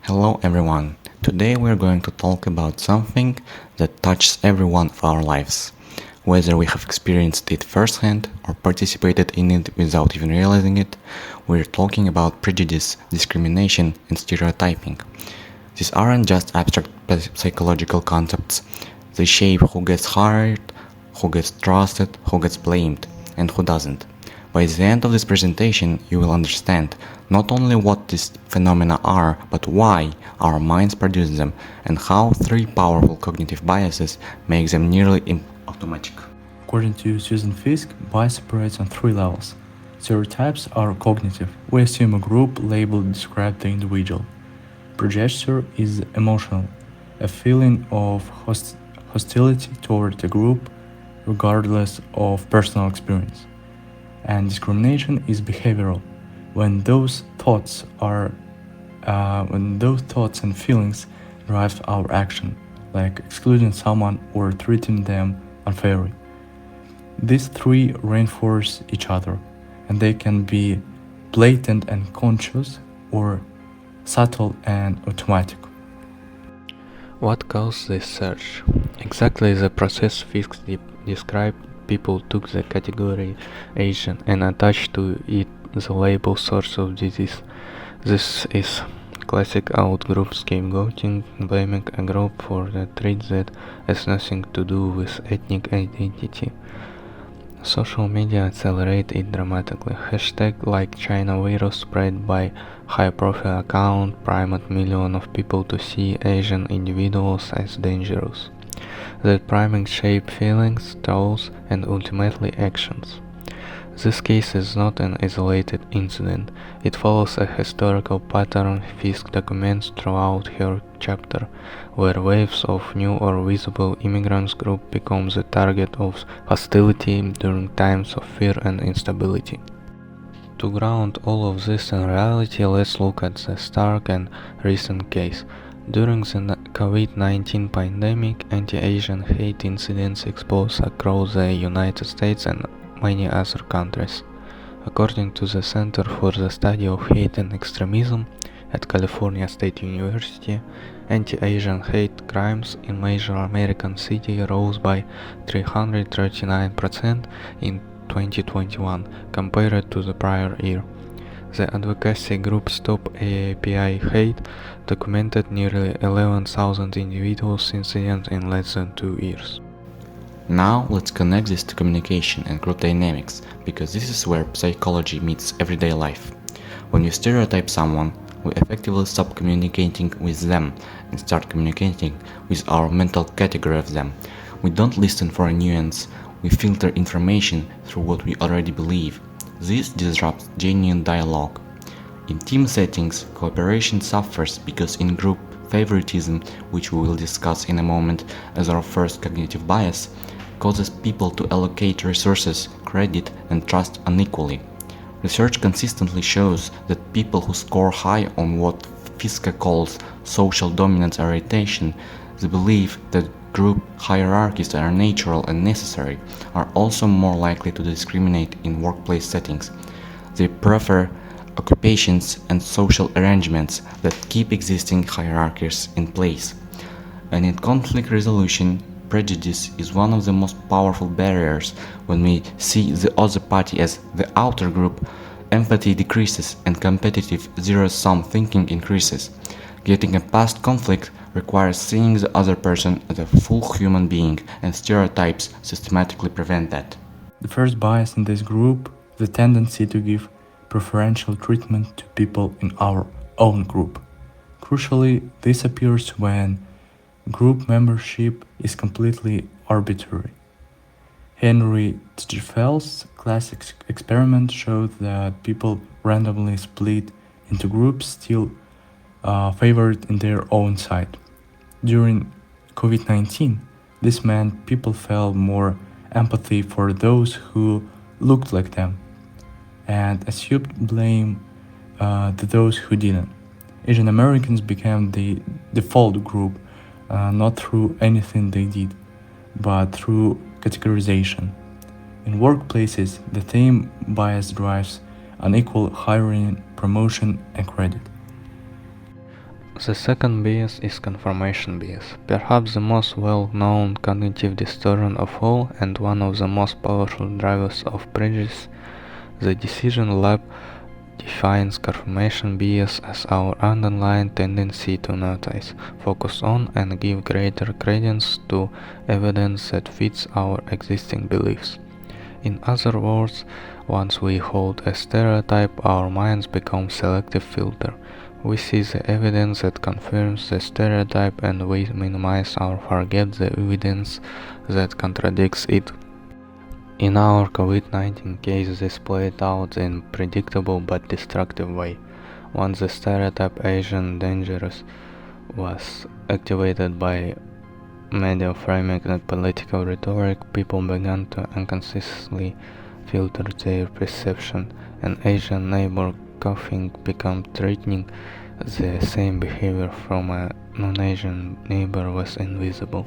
Hello everyone. Today we're going to talk about something that touches every one of our lives. Whether we have experienced it firsthand or participated in it without even realizing it, we're talking about prejudice, discrimination, and stereotyping. These aren't just abstract psychological concepts. They shape who gets hired, who gets trusted, who gets blamed, and who doesn't. By the end of this presentation, you will understand not only what these phenomena are, but why our minds produce them, and how three powerful cognitive biases make them nearly automatic. According to Susan Fiske, bias operates on three levels. Stereotypes are cognitive. We assume a group label describes the individual. Prejudice is emotional, a feeling of hostility toward a group regardless of personal experience. And discrimination is behavioral, when those thoughts and feelings drive our action, like excluding someone or treating them unfairly. These three reinforce each other, and they can be blatant and conscious or subtle and automatic. What caused this surge? Exactly the process Fisk described. People took the category Asian and attached to it the label source of disease. This is classic out-group scapegoating, blaming a group for a trait that has nothing to do with ethnic identity. Social media accelerate it dramatically. Hashtag like China virus spread by high-profile account primed millions of people to see Asian individuals as dangerous. That priming shape feelings, thoughts, and ultimately actions. This case is not an isolated incident. It follows a historical pattern Fisk documents throughout her chapter, where waves of new or visible immigrants group become the target of hostility during times of fear and instability. To ground all of this in reality, let's look at the stark and recent case. During the COVID-19 pandemic, anti-Asian hate incidents exploded across the United States and many other countries. According to the Center for the Study of Hate and Extremism at California State University, anti-Asian hate crimes in major American cities rose by 339% in 2021 compared to the prior year. The advocacy group Stop AAPI Hate documented nearly 11,000 individuals incidents in less than 2 years. Now let's connect this to communication and group dynamics, because this is where psychology meets everyday life. When you stereotype someone, we effectively stop communicating with them and start communicating with our mental category of them. We don't listen for a nuance, we filter information through what we already believe. This disrupts genuine dialogue. In team settings, cooperation suffers because in-group favoritism, which we will discuss in a moment as our first cognitive bias, causes people to allocate resources, credit, and trust unequally. Research consistently shows that people who score high on what Fiske calls social dominance orientation, the belief that group hierarchies are natural and necessary, are also more likely to discriminate in workplace settings. They prefer occupations and social arrangements that keep existing hierarchies in place. And in conflict resolution, prejudice is one of the most powerful barriers. When we see the other party as the outer group, empathy decreases and competitive zero-sum thinking increases. Getting past conflict requires seeing the other person as a full human being, and stereotypes systematically prevent that. The first bias in this group, the tendency to give preferential treatment to people in our own group. Crucially, this appears when group membership is completely arbitrary. Henry Tjeffel's classic experiment showed that people randomly split into groups still favored in their own side. During COVID-19, this meant people felt more empathy for those who looked like them and assumed blame to those who didn't. Asian Americans became the default group, not through anything they did, but through categorization. In workplaces, the same bias drives unequal hiring, promotion, and credit. The second bias is confirmation bias, perhaps the most well-known cognitive distortion of all and one of the most powerful drivers of prejudice. The Decision Lab defines confirmation bias as our underlying tendency to notice, focus on, and give greater credence to evidence that fits our existing beliefs. In other words, once we hold a stereotype, our minds become selective filter. We see the evidence that confirms the stereotype and we minimize or forget the evidence that contradicts it. In our COVID-19 case, this played out in predictable but destructive way. Once the stereotype Asian dangerous was activated by media framing and political rhetoric, people began to unconsciously filter their perception. An Asian neighbor coughing became threatening. The same behavior from a non-Asian neighbor was invisible.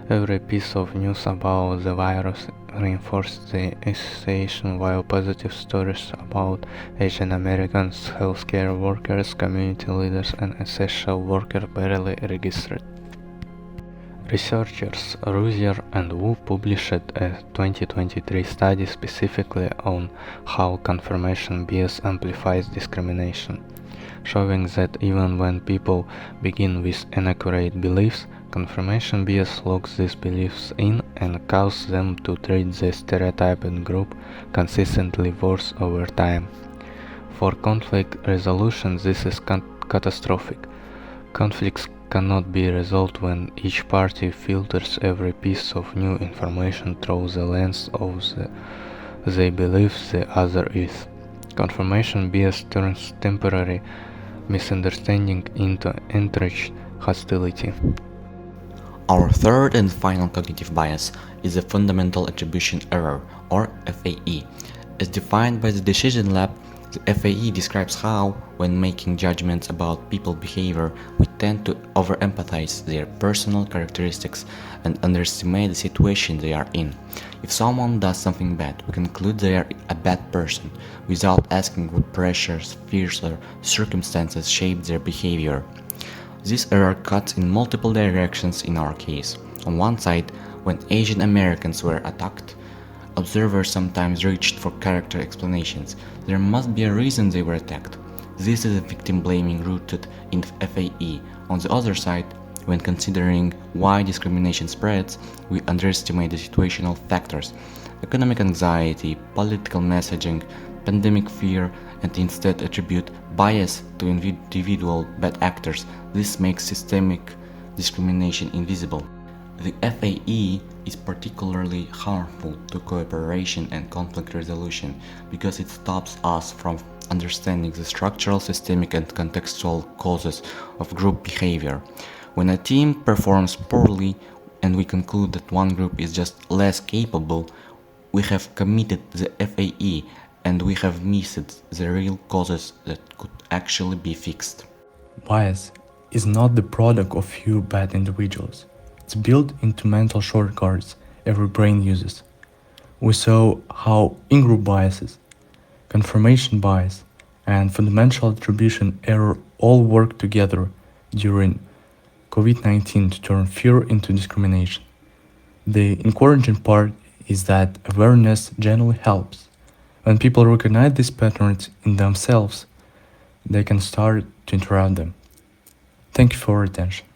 Every piece of news about the virus reinforced the association, while positive stories about Asian Americans, healthcare workers, community leaders, and essential workers barely registered. Researchers Ruzier and Wu published a 2023 study specifically on how confirmation bias amplifies discrimination, showing that even when people begin with inaccurate beliefs, confirmation bias locks these beliefs in and causes them to treat the stereotyped group consistently worse over time. For conflict resolution, this is catastrophic. Conflicts cannot be resolved when each party filters every piece of new information through the lens of they believe the other is. Confirmation bias turns temporary misunderstanding into entrenched hostility. Our third and final cognitive bias is the fundamental attribution error, or FAE. As defined by the Decision Lab, the FAE describes how, when making judgments about people's behavior, we tend to overempathize their personal characteristics and underestimate the situation they are in. If someone does something bad, we conclude they are a bad person, without asking what pressures, fears, or circumstances shaped their behavior. This error cuts in multiple directions in our case. On one side, when Asian Americans were attacked, observers sometimes reached for character explanations. There must be a reason they were attacked. This is a victim blaming rooted in FAE. On the other side, when considering why discrimination spreads, we underestimate the situational factors, economic anxiety, political messaging, pandemic fear, and instead attribute bias to individual bad actors. This makes systemic discrimination invisible. The FAE is particularly harmful to cooperation and conflict resolution because it stops us from understanding the structural, systemic, and contextual causes of group behavior. When a team performs poorly and we conclude that one group is just less capable, we have committed the FAE and we have missed the real causes that could actually be fixed. Bias is not the product of few bad individuals. It's built into mental shortcuts every brain uses. We saw how in-group biases, confirmation bias, and fundamental attribution error all work together during COVID-19 to turn fear into discrimination. The encouraging part is that awareness generally helps. When people recognize these patterns in themselves, they can start to interrupt them. Thank you for your attention.